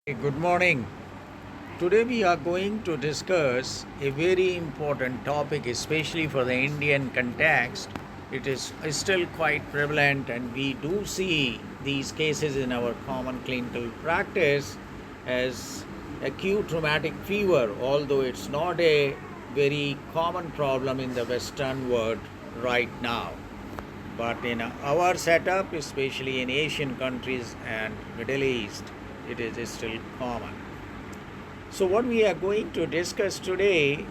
Good morning. Today we are going to discuss a very important topic, especially for the Indian context. It is still quite prevalent, and we do see these cases in our common clinical practice as acute rheumatic fever, although it's not a very common problem in the Western world right now. But in our setup, especially in Asian countries and Middle East, it is still common. So, what we are going to discuss today,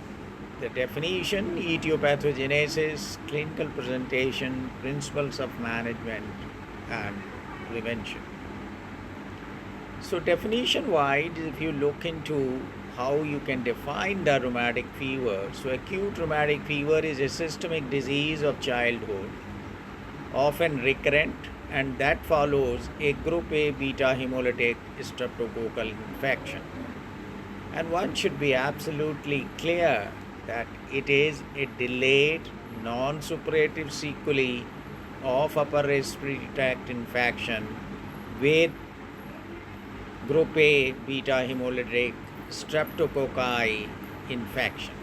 the definition, etiopathogenesis, clinical presentation, principles of management, and prevention. So, definition wise, if you look into how you can define the rheumatic fever, so acute rheumatic fever is a systemic disease of childhood, often recurrent, and that follows a group A beta hemolytic streptococcal infection. And one should be absolutely clear that it is a delayed, non suppurative sequelae of upper respiratory tract infection with group A beta hemolytic streptococci infection.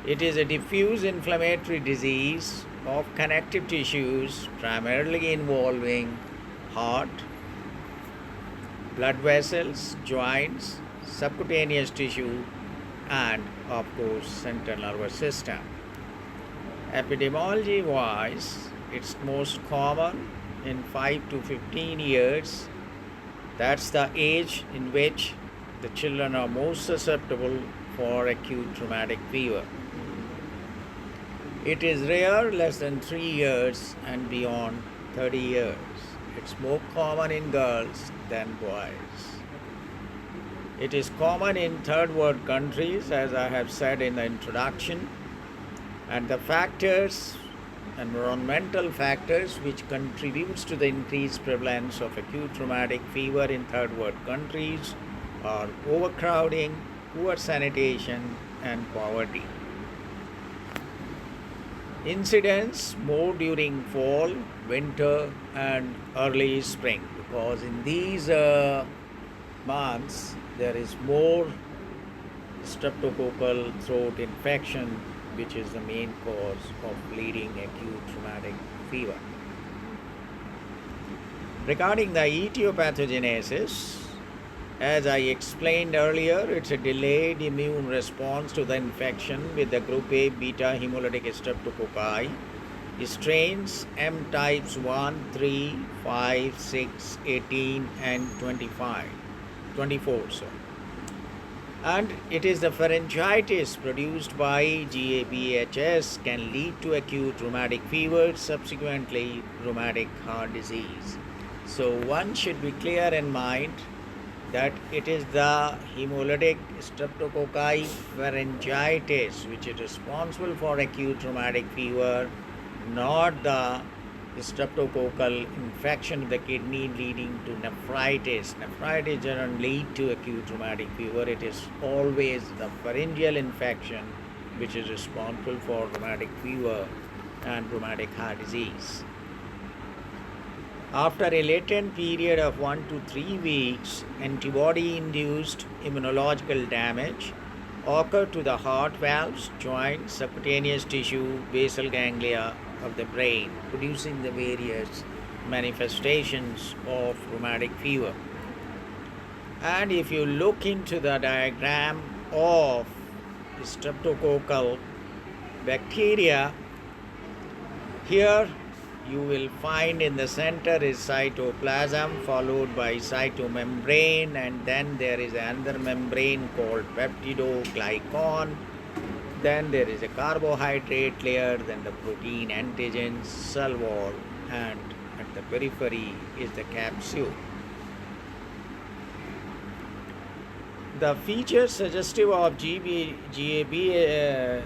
It is a diffuse inflammatory disease of connective tissues, primarily involving heart, blood vessels, joints, subcutaneous tissue, and of course, central nervous system. Epidemiology wise, it's most common in 5 to 15 years. That's the age in which the children are most susceptible for acute rheumatic fever. It is rare less than 3 years and beyond 30 years. It's more common in girls than boys. It is common in third world countries, as I have said in the introduction, and the factors, environmental factors, which contributes to the increased prevalence of acute rheumatic fever in third world countries are overcrowding, poor sanitation, and poverty. Incidence more during fall, winter, and early spring, because in these months there is more streptococcal throat infection, which is the main cause of bleeding acute rheumatic fever. Regarding the etiopathogenesis, as I explained earlier, it's a delayed immune response to the infection with the group A beta hemolytic streptococci. Strains M types 1, 3, 5, 6, 18, and 24. And it is the pharyngitis produced by GABHS can lead to acute rheumatic fever, subsequently rheumatic heart disease. So one should be clear in mind that it is the hemolytic streptococci pharyngitis which is responsible for acute rheumatic fever, not the streptococcal infection of the kidney leading to nephritis. Nephritis doesn't lead to acute rheumatic fever. It is always the pharyngeal infection which is responsible for rheumatic fever and rheumatic heart disease. After a latent period of 1 to 3 weeks, antibody-induced immunological damage occur to the heart valves, joints, subcutaneous tissue, basal ganglia of the brain, producing the various manifestations of rheumatic fever. And if you look into the diagram of streptococcal bacteria, here you will find in the center is cytoplasm followed by cytomembrane, and then there is another membrane called peptidoglycan. Then there is a carbohydrate layer, then the protein antigens, cell wall, and at the periphery is the capsule. The features suggestive of GABHS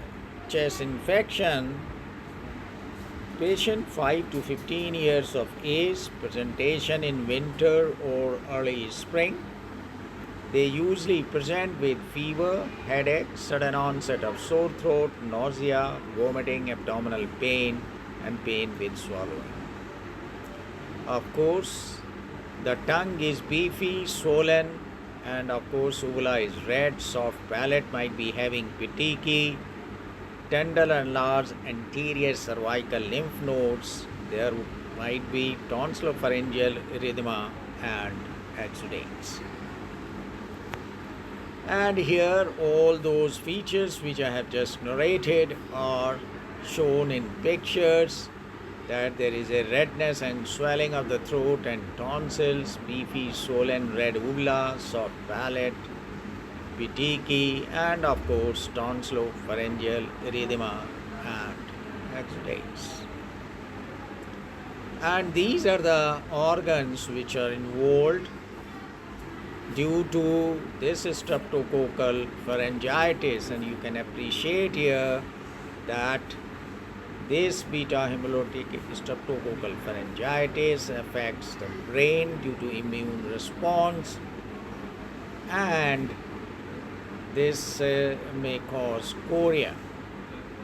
infection: patient 5 to 15 years of age, presentation in winter or early spring. They usually present with fever, headache, sudden onset of sore throat, nausea, vomiting, abdominal pain, and pain with swallowing. Of course, the tongue is beefy, swollen, And of course, uvula is red. Soft palate might be having petechiae, tender and large anterior cervical lymph nodes. There might be tonsillopharyngeal erythema and exudates. And here all those features which I have just narrated are shown in pictures, that there is a redness and swelling of the throat and tonsils, beefy swollen red uvula, soft palate, petechiae, and of course tonsillopharyngeal erythema and exudates. And these are the organs which are involved due to this streptococcal pharyngitis, and you can appreciate here that this beta hemolytic streptococcal pharyngitis affects the brain due to immune response, and this may cause chorea.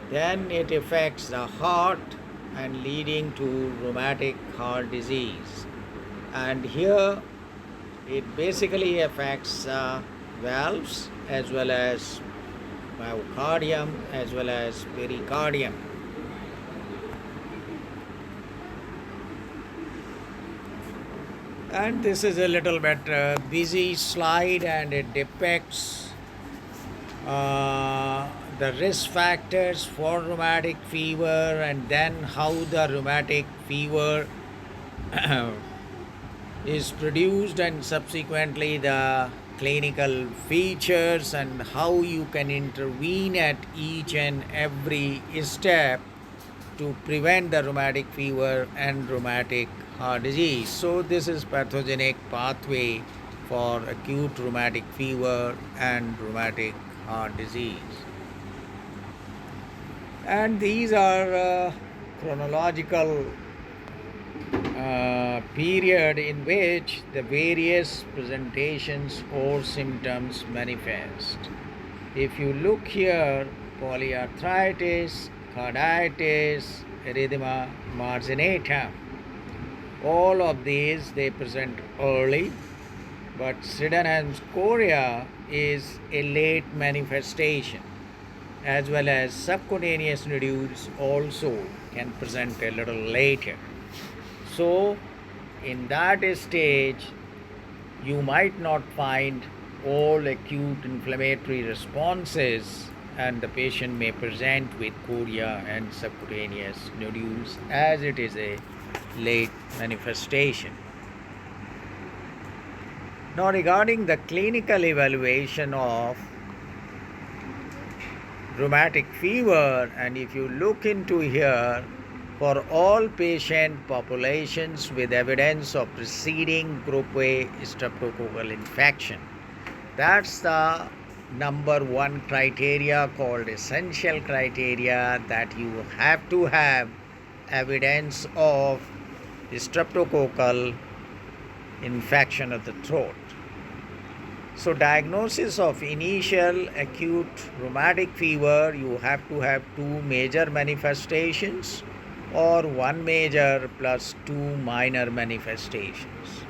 Then it affects the heart and leading to rheumatic heart disease. And here it basically affects valves as well as myocardium as well as pericardium. And this is a little bit busy slide, and it depicts the risk factors for rheumatic fever, and then how the rheumatic fever is produced, and subsequently the clinical features and how you can intervene at each and every step to prevent the rheumatic fever and rheumatic heart disease. So this is pathogenic pathway for acute rheumatic fever and rheumatic heart disease. And these are chronological period in which the various presentations or symptoms manifest. If you look here, polyarthritis, carditis, erythema marginatum, all of these they present early, but Sydenham's chorea is a late manifestation, as well as subcutaneous nodules also can present a little later. So in that stage you might not find all acute inflammatory responses, and the patient may present with chorea and subcutaneous nodules as it is a late manifestation. Now regarding the clinical evaluation of rheumatic fever, and if you look into here, for all patient populations with evidence of preceding group A streptococcal infection, that's the number one criteria called essential criteria, that you have to have evidence of streptococcal infection of the throat. So diagnosis of initial acute rheumatic fever, you have to have two major manifestations or one major plus two minor manifestations.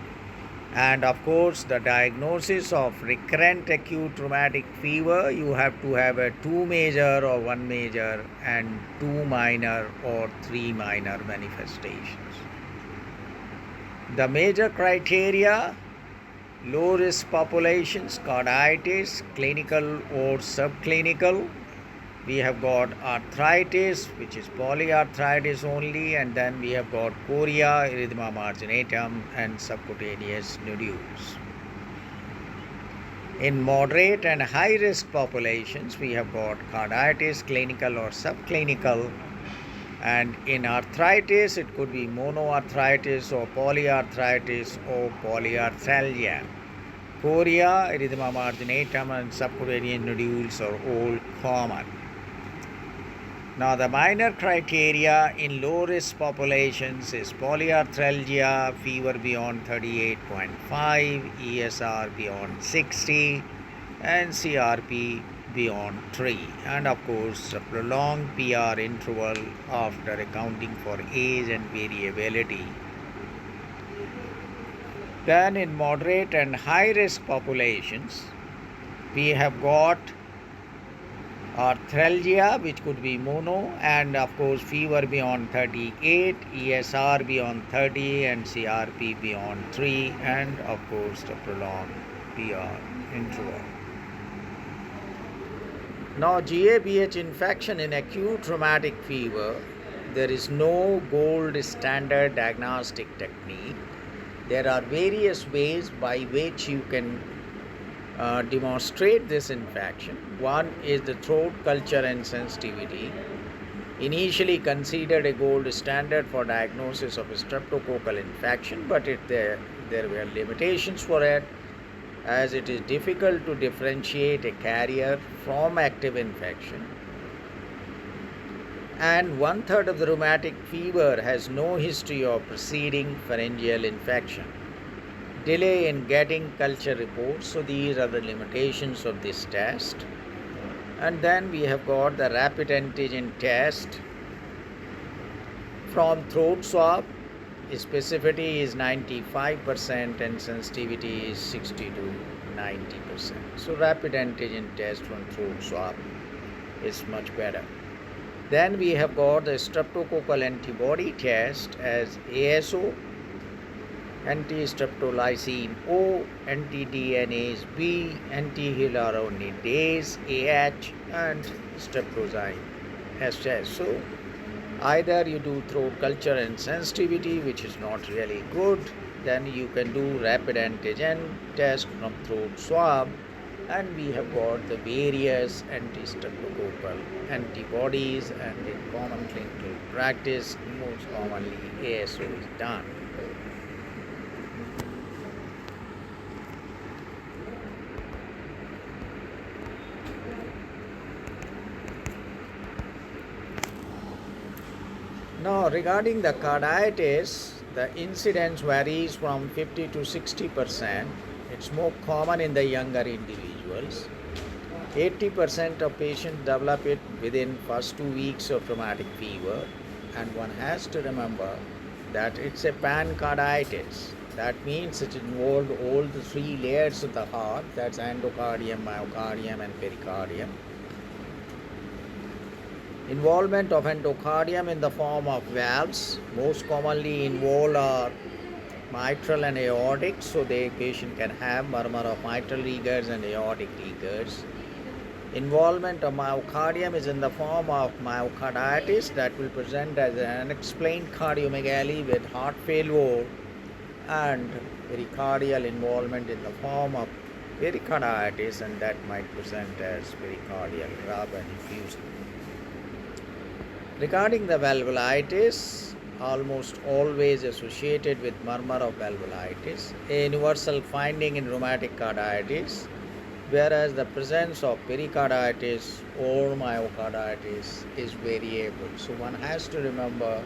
And of course the diagnosis of recurrent acute rheumatic fever, you have to have a two major or one major and two minor or three minor manifestations. The major criteria: low risk populations, carditis, clinical or subclinical. We have got arthritis, which is polyarthritis only, and then we have got chorea, erythema marginatum, and subcutaneous nodules. In moderate and high risk populations, we have got carditis, clinical or subclinical, and in arthritis, it could be monoarthritis or polyarthritis or polyarthalgia. Chorea, erythema marginatum, and subcutaneous nodules are all common. Now the minor criteria in low risk populations is polyarthalgia, fever beyond 38.5, ESR beyond 60, and CRP beyond 3, and of course a prolonged PR interval after accounting for age and variability. Then in moderate and high risk populations, we have got arthralgia, which could be mono, and of course fever beyond 38, ESR beyond 30, and CRP beyond 3, and of course the prolonged PR interval. Now, GABH infection in acute rheumatic fever, there is no gold standard diagnostic technique. There are various ways by which you can demonstrate this infection. One is the throat culture and sensitivity, initially considered a gold standard for diagnosis of a streptococcal infection, but there were limitations for it, as it is difficult to differentiate a carrier from active infection. And 1/3 of the rheumatic fever has no history of preceding pharyngeal infection. Delay in getting culture reports, so these are the limitations of this test. And then we have got the rapid antigen test from throat swab. Specificity is 95% and sensitivity is 60 to 90%. So rapid antigen test from throat swab is much better. Then we have got the streptococcal antibody test as ASO, anti-streptolysine O, anti-DNase B, anti-hyaluronidase AH, and streptozine SS. So either you do throat culture and sensitivity, which is not really good, then you can do rapid antigen test from throat swab, and we have got the various anti-streptococcal antibodies, and in common clinical practice, most commonly ASO is done. Now, regarding the carditis, the incidence varies from 50 to 60%. It's more common in the younger individuals. 80% of patients develop it within first 2 weeks of rheumatic fever, and one has to remember that it's a pancarditis. That means it involved all the 3 layers of the heart, that's endocardium, myocardium, and pericardium. Involvement of endocardium in the form of valves, most commonly involved are mitral and aortic, so the patient can have murmur of mitral rigors and aortic rigors. Involvement of myocardium is in the form of myocarditis that will present as an unexplained cardiomegaly with heart failure, and pericardial involvement in the form of pericarditis, and that might present as pericardial rub and effusion. Regarding the valvulitis, almost always associated with murmur of valvulitis, a universal finding in rheumatic carditis, whereas the presence of pericarditis or myocarditis is variable. So one has to remember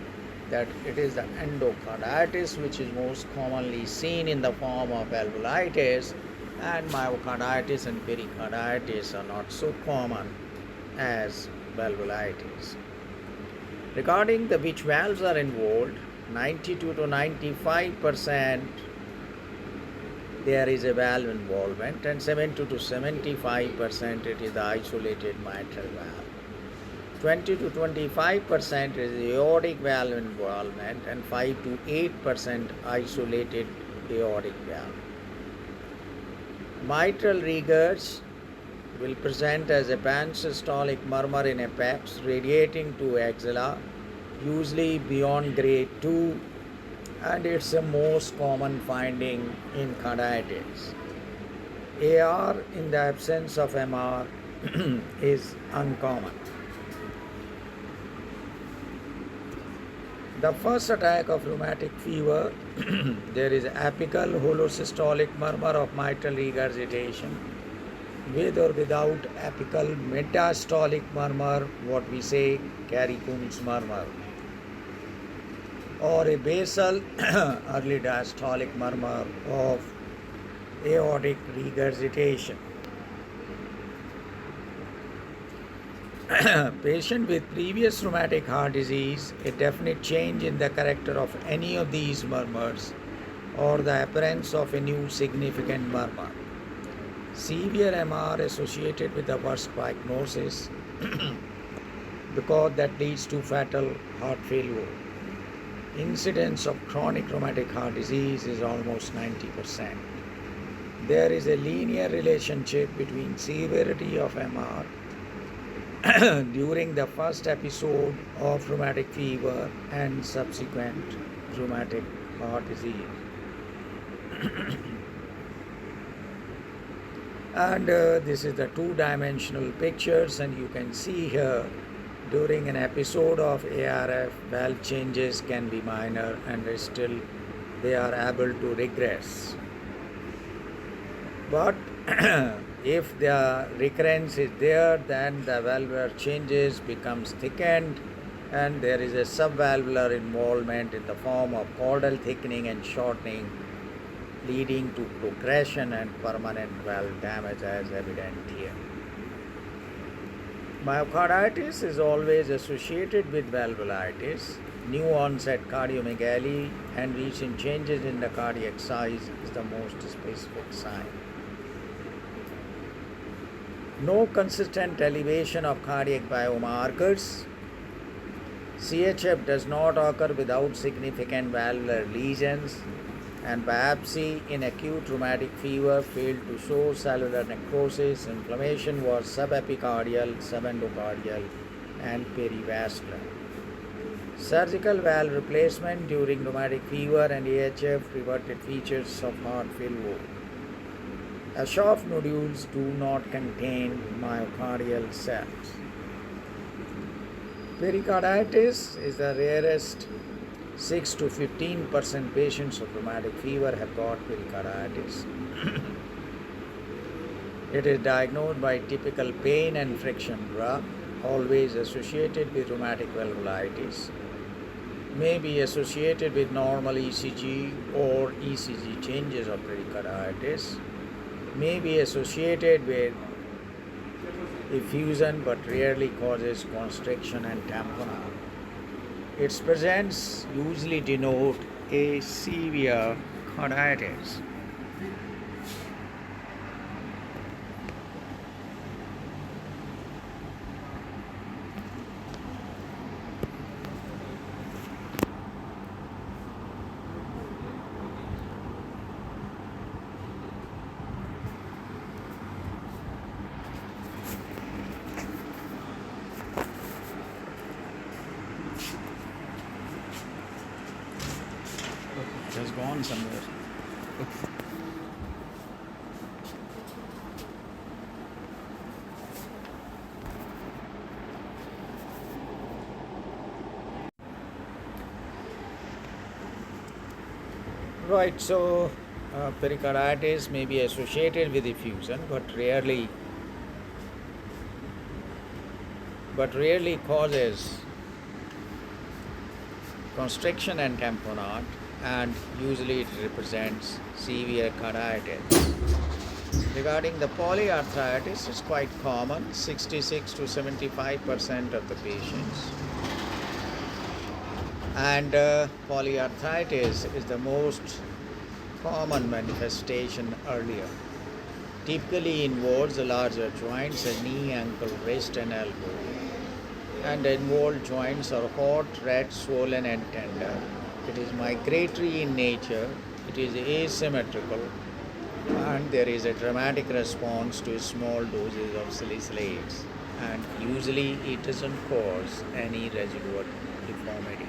that it is the endocarditis which is most commonly seen in the form of valvulitis, and myocarditis and pericarditis are not so common as valvulitis. Regarding the which valves are involved, 92 to 95% there is a valve involvement, and 70 to 75% it is the isolated mitral valve. 20 to 25% is the aortic valve involvement, and 5 to 8% isolated aortic valve. Mitral rigors will present as a pansystolic murmur in apex radiating to axilla, usually beyond grade 2, and it's the most common finding in carditis. AR in the absence of MR is uncommon. The first attack of rheumatic fever, there is apical holosystolic murmur of mitral regurgitation, with or without apical metastolic murmur, what we say Carey-Coons murmur, or a basal early diastolic murmur of aortic regurgitation. Patient with previous rheumatic heart disease, a definite change in the character of any of these murmurs or the appearance of a new significant murmur. Severe MR associated with the worst prognosis because that leads to fatal heart failure. Incidence of chronic rheumatic heart disease is almost 90%. There is a linear relationship between severity of MR during the first episode of rheumatic fever and subsequent rheumatic heart disease. And this is the two-dimensional pictures, and you can see here during an episode of ARF, valve changes can be minor and still they are able to regress. But if the recurrence is there, then the valvular changes becomes thickened and there is a subvalvular involvement in the form of caudal thickening and shortening, leading to progression and permanent valve damage as evident here. Myocarditis is always associated with valvulitis. New onset cardiomegaly and recent changes in the cardiac size is the most specific sign. No consistent elevation of cardiac biomarkers. CHF does not occur without significant valvular lesions, and biopsy in acute rheumatic fever failed to show cellular necrosis. Inflammation was subepicardial, subendocardial, and perivascular. Surgical valve replacement during rheumatic fever and AHF reverted features of heart failure. Aschoff nodules do not contain myocardial cells. Pericarditis is the rarest. 6 to 15% patients of rheumatic fever have got pericarditis. It is diagnosed by typical pain and friction drug, always associated with rheumatic valvulitis. May be associated with normal ECG or ECG changes of pericarditis. May be associated with effusion but rarely causes constriction and tamponade. Its presence usually denote a severe carditis. It has gone somewhere. Right, so pericarditis may be associated with effusion, but rarely causes constriction and tamponade, and usually it represents severe carditis. Regarding the polyarthritis, it's quite common, 66 to 75% of the patients. And polyarthritis is the most common manifestation earlier. Typically involves the larger joints, the knee, ankle, wrist, and elbow. And the involved joints are hot, red, swollen, and tender. It is migratory in nature, it is asymmetrical, and there is a dramatic response to small doses of salicylates, and usually it doesn't cause any residual deformity.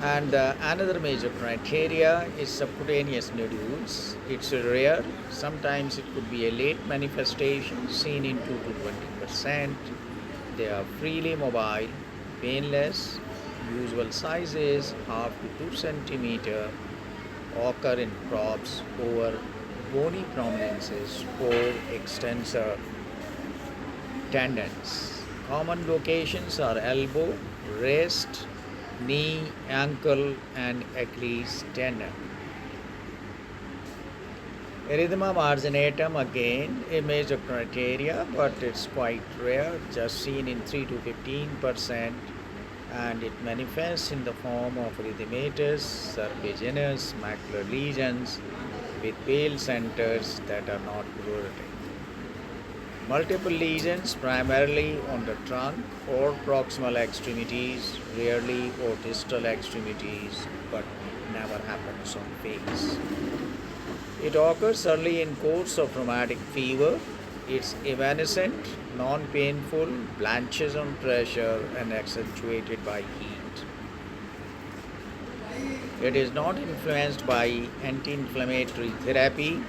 And another major criteria is subcutaneous nodules. It's rare, sometimes it could be a late manifestation seen in 2 to 20%. They are freely mobile, painless, usual sizes half to 2 centimeter, occur in probes over bony prominences or extensor tendons. Common locations are elbow, wrist, knee, ankle, and Achilles tendon. Erythema marginatum, again a major criteria, but it's quite rare, just seen in 3 to 15%, and it manifests in the form of erythematous, serpiginous, macular lesions with pale centers that are not pruritic. Multiple lesions, primarily on the trunk or proximal extremities, rarely or distal extremities, but never happens on face. It occurs early in course of rheumatic fever. It's evanescent, non-painful, blanches on pressure, and accentuated by heat. It is not influenced by anti-inflammatory therapy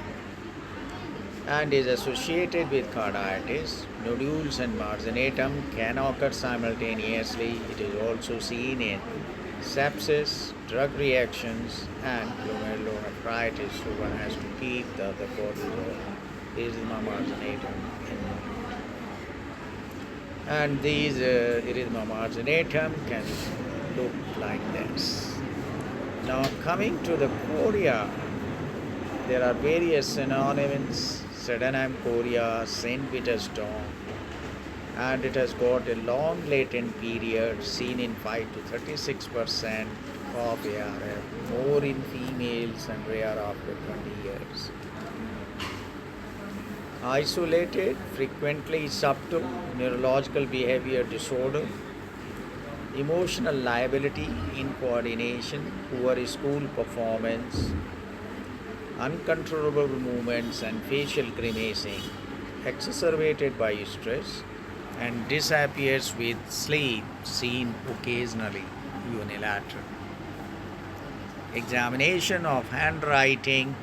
and is associated with carditis. Nodules and marginatum can occur simultaneously. It is also seen in sepsis, drug reactions, and glomerulonephritis, so one has to keep the other causes of erythema marginatum in mind. And these erythema marginatum can look like this. Now, coming to the chorea, there are various synonyms: Sydenham chorea, St. Peter's stone, and it has got a long latent period seen in 5 to 36% of ARF, more in females and rare after 20 years. Isolated, frequently subtle neurological behavior disorder, emotional liability, incoordination, poor school performance, uncontrollable movements and facial grimacing, exacerbated by stress, and disappears with sleep, seen occasionally unilateral. Examination of handwriting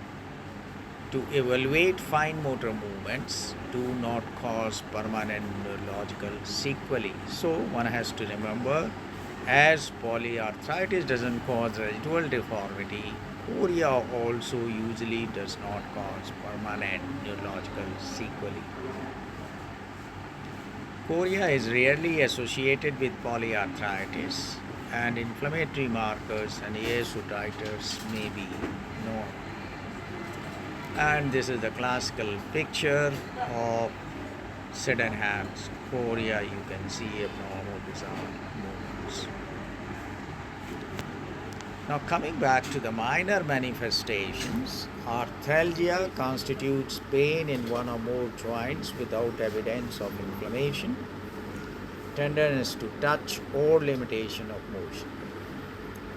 to evaluate fine motor movements do not cause permanent neurological sequelae. So one has to remember, as polyarthritis doesn't cause residual deformity, chorea also usually does not cause permanent neurological sequelae. Chorea is rarely associated with polyarthritis, and inflammatory markers and ASO titers may be known. And this is the classical picture of Sydenham's chorea. You can see abnormal bizarre movements. Now, coming back to the minor manifestations, arthalgia constitutes pain in one or more joints without evidence of inflammation, tenderness to touch, or limitation of motion.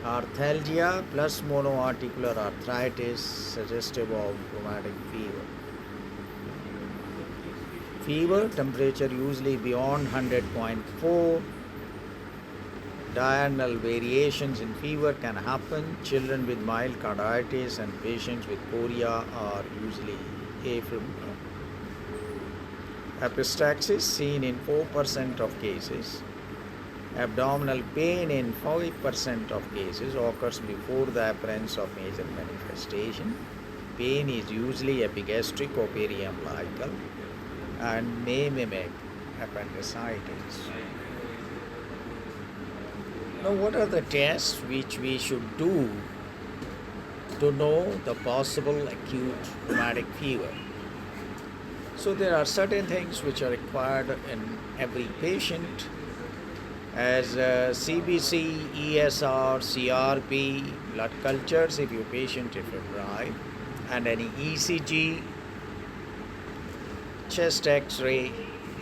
Arthalgia plus monoarticular arthritis suggestive of rheumatic fever. Fever, temperature usually beyond 100.4. Diurnal variations in fever can happen. Children with mild carditis and patients with chorea are usually afebrile. Epistaxis seen in 4% of cases. Abdominal pain in 5% of cases occurs before the appearance of major manifestation. Pain is usually epigastric or periumbilical and may mimic appendicitis. Now, what are the tests which we should do to know the possible acute rheumatic fever? So, there are certain things which are required in every patient, as CBC, ESR, CRP, blood cultures if your patient is febrile, and any ECG, chest X-ray,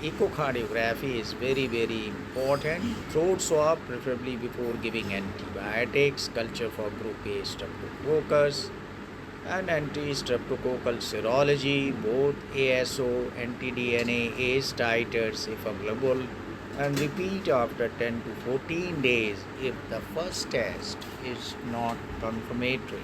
echocardiography is very, very important. Throat swab, preferably before giving antibiotics, culture for group A streptococcus, and anti-streptococcal serology, both ASO, anti-DNA, ACE titers if available, and repeat after 10 to 14 days if the first test is not confirmatory.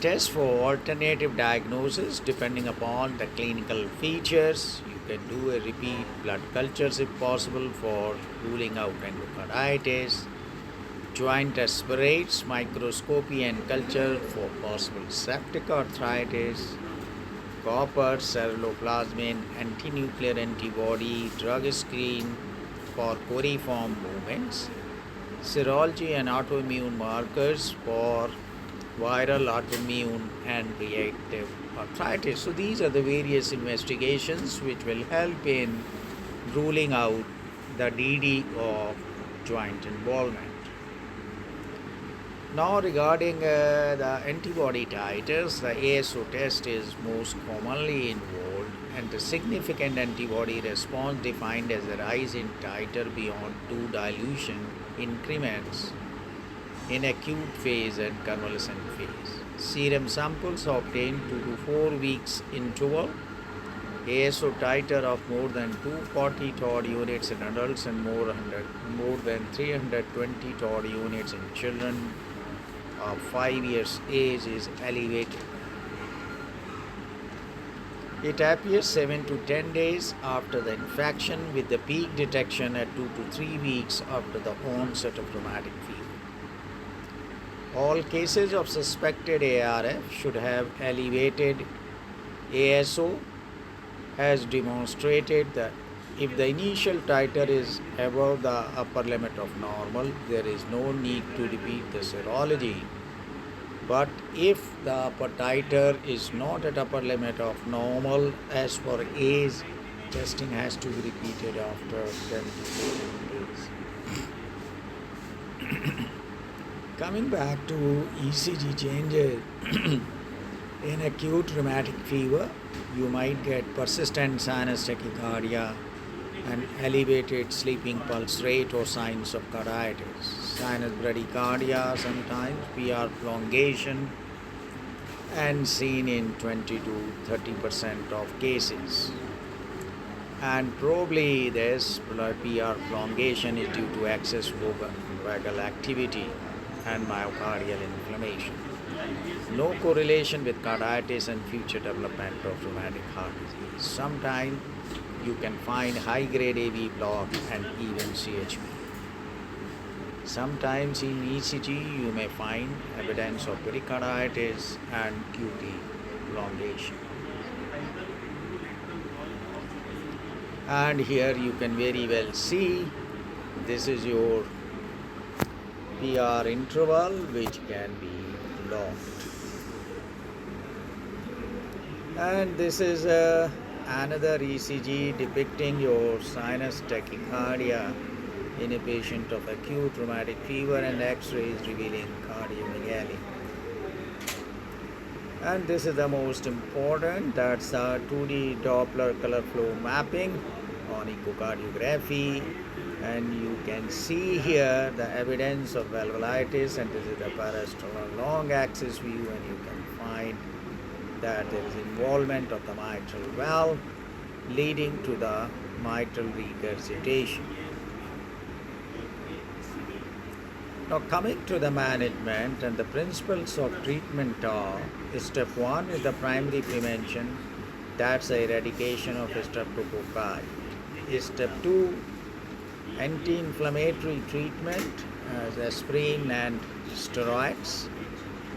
Test for alternative diagnosis depending upon the clinical features. You can do a repeat blood cultures if possible for ruling out endocarditis. Joint aspirates, microscopy and culture for possible septic arthritis. Copper, ceruloplasmin, anti-nuclear antibody, drug screen for coriform movements. Serology and autoimmune markers for viral, autoimmune, and reactive arthritis. So these are the various investigations which will help in ruling out the DD of joint involvement. Now, regarding the antibody titers, the ASO test is most commonly involved, and the significant antibody response defined as a rise in titer beyond 2 dilution increments in acute phase and convalescent phase. Serum samples obtained 2 to 4 weeks interval. ASO titer of more than 240 TOD units in adults and more than 320 TOD units in children of 5 years age is elevated. It appears 7 to 10 days after the infection, with the peak detection at 2 to 3 weeks after the onset of rheumatic fever. All cases of suspected ARF should have elevated ASO, as demonstrated that if the initial titer is above the upper limit of normal, there is no need to repeat the serology. But if the upper titer is not at upper limit of normal, as per age, testing has to be repeated after 10 to 14 days. Coming back to ECG changes, in acute rheumatic fever, you might get persistent sinus tachycardia and elevated sleeping pulse rate or signs of carditis. Sinus bradycardia, sometimes PR prolongation, and seen in 20 to 30% of cases. And probably this PR prolongation is due to excess vagal activity and myocardial inflammation. No correlation with carditis and future development of rheumatic heart disease. Sometimes you can find high-grade AV block and even CHP. Sometimes in ECG you may find evidence of pericarditis and QT prolongation. And here you can very well see this is your PR interval, which can be locked. And this is another ECG depicting your sinus tachycardia in a patient of acute rheumatic fever, and X-rays revealing cardiomegaly. And this is the most important, that's the 2D Doppler color flow mapping on echocardiography, and you can see here the evidence of valvulitis, and this is the parasternal long axis view, and you can find that there is involvement of the mitral valve leading to the mitral regurgitation. Now, coming to the management and the principles of treatment are: step 1 is the primary prevention, that's the eradication of streptococci. Step 2, anti-inflammatory treatment as aspirin and steroids.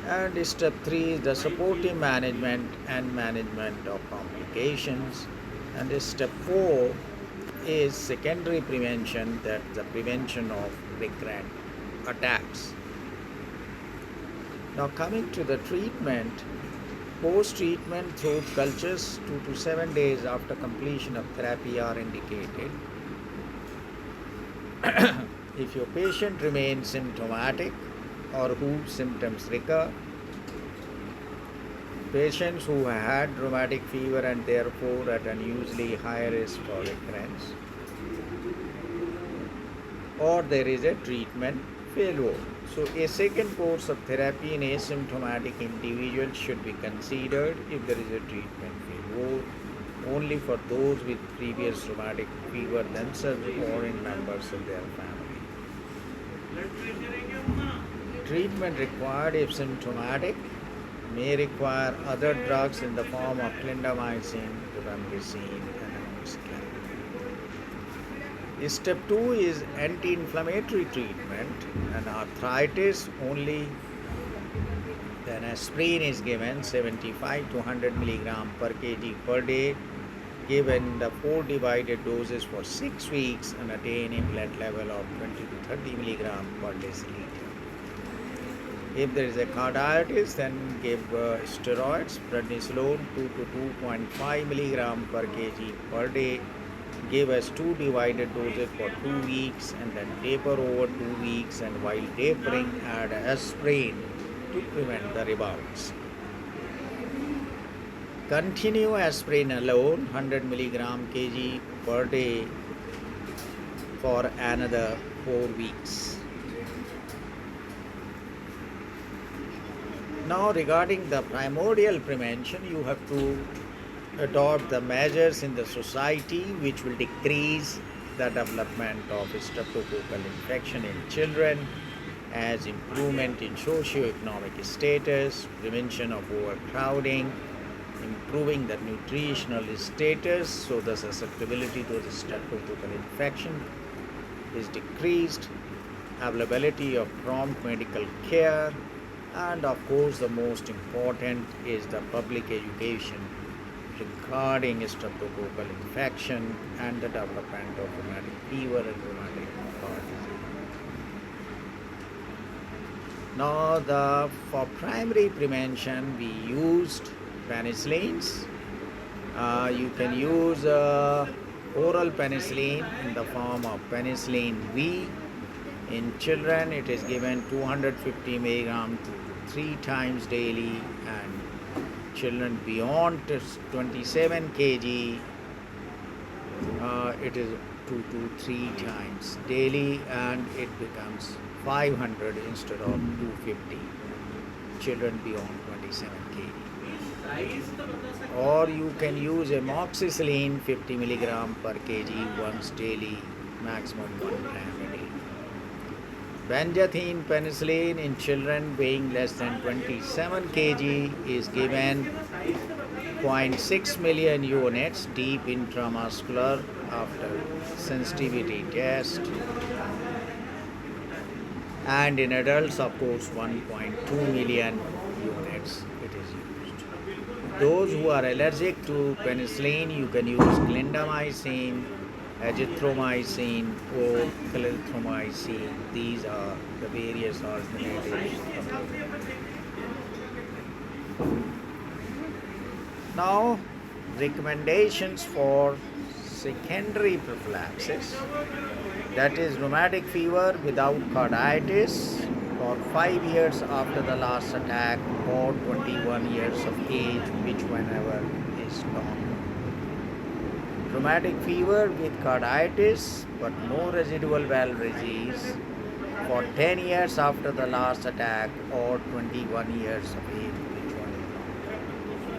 And step 3 is the supportive management and management of complications. And step 4 is secondary prevention, that's the prevention of recurrent attacks. Now, coming to the treatment, post-treatment throat cultures 2 to 7 days after completion of therapy are indicated. If your patient remains symptomatic or whose symptoms recur, patients who had rheumatic fever and therefore at unusually high risk for recurrence, or there is a treatment failure. So a second course of therapy in asymptomatic individuals should be considered if there is a treatment failure only for those with previous rheumatic fever themselves or in members of their family. Treatment required if symptomatic may require other drugs in the form of clindamycin, rifampicin, and amoxicillin. Step 2 is anti-inflammatory treatment, and arthritis only then aspirin is given 75 to 100 milligram per kg per day, given the 4 divided doses for 6 weeks and attain a blood level of 20 to 30 milligram per deciliter. If there is a carditis, then give steroids, prednisolone 2 to 2.5 milligram per kg per day, give as two divided doses for 2 weeks and then taper over 2 weeks, and while tapering add aspirin to prevent the rebounds. Continue aspirin alone 100 milligram kg per day for another 4 weeks. Now, regarding the primordial prevention, you have to adopt the measures in the society which will decrease the development of streptococcal infection in children, as improvement in socio-economic status, prevention of overcrowding, improving the nutritional status so the susceptibility to the streptococcal infection is decreased, availability of prompt medical care, and of course the most important is the public education regarding streptococcal infection and the development of rheumatic fever and rheumatic heart disease. Now, for primary prevention, we used penicillins. You can use oral penicillin in the form of penicillin V. In children, it is given 250 milligram 3 times daily, and children beyond 27 kg, it is 2 to 3 times daily, and it becomes 500 instead of 250. Children beyond 27 kg. Or you can use amoxicillin 50 milligram per kg once daily, maximum 1 gram a day. Benzathine penicillin in children weighing less than 27 kg is given 0.6 million units deep intramuscular after sensitivity test, and in adults, of course, 1.2 million units it is used. Those who are allergic to penicillin, you can use clindamycin, azithromycin, or clarithromycin. These are the various alternatives. Now, recommendations for secondary prophylaxis, that is rheumatic fever without carditis for 5 years after the last attack or 21 years of age, which whenever is longer. Rheumatic fever with carditis but no residual valve disease for 10 years after the last attack or 21 years of age, which one is longer.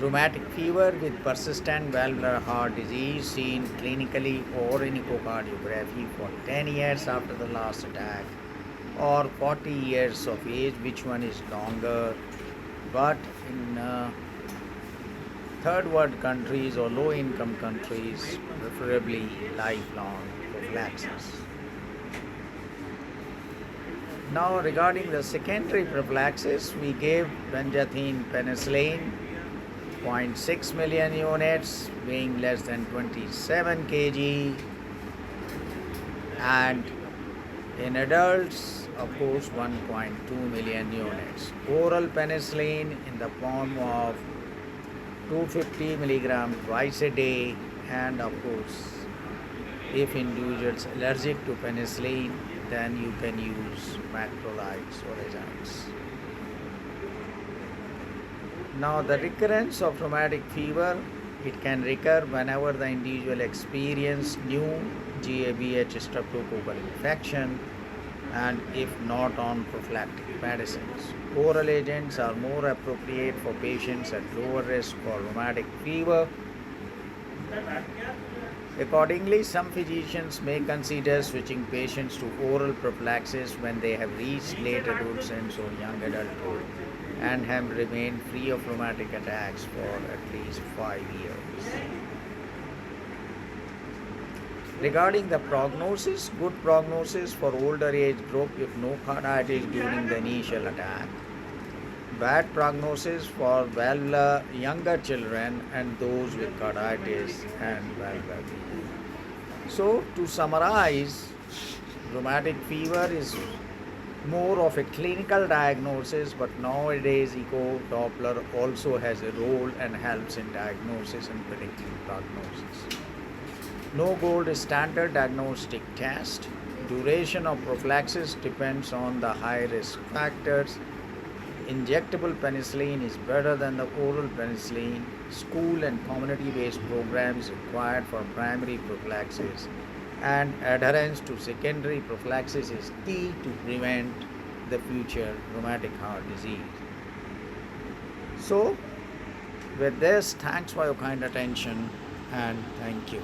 Rheumatic fever with persistent valvular heart disease seen clinically or in echocardiography for 10 years after the last attack or 40 years of age, which one is longer. But in third world countries or low income countries, preferably lifelong prophylaxis. Now, regarding the secondary prophylaxis, we gave benzathine penicillin 0.6 million units weighing less than 27 kg, and in adults, of course, 1.2 million units. Oral penicillin in the form of 250 milligram twice a day, and of course, if individuals allergic to penicillin, then you can use macrolides or azides. Now, the recurrence of rheumatic fever, it can recur whenever the individual experiences new GABH streptococcal infection, and if not on prophylactic medicines. Oral agents are more appropriate for patients at lower risk for rheumatic fever. Accordingly, some physicians may consider switching patients to oral prophylaxis when they have reached late adolescence or young adulthood and have remained free of rheumatic attacks for at least 5 years. Regarding the prognosis, good prognosis for older age group if no carditis during the initial attack. Bad prognosis for valvular younger children and those with carditis and valvular disease. So, to summarize, rheumatic fever is more of a clinical diagnosis, but nowadays echo Doppler also has a role and helps in diagnosis and predicting prognosis. No gold standard diagnostic test. Duration of prophylaxis depends on the high risk factors. Injectable penicillin is better than the oral penicillin. School and community based programs required for primary prophylaxis, and adherence to secondary prophylaxis is key to prevent the future rheumatic heart disease. So, with this, thanks for your kind attention and thank you.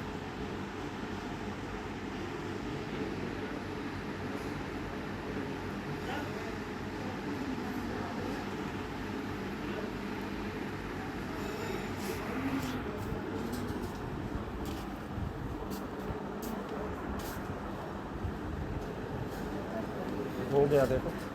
हो गया देखो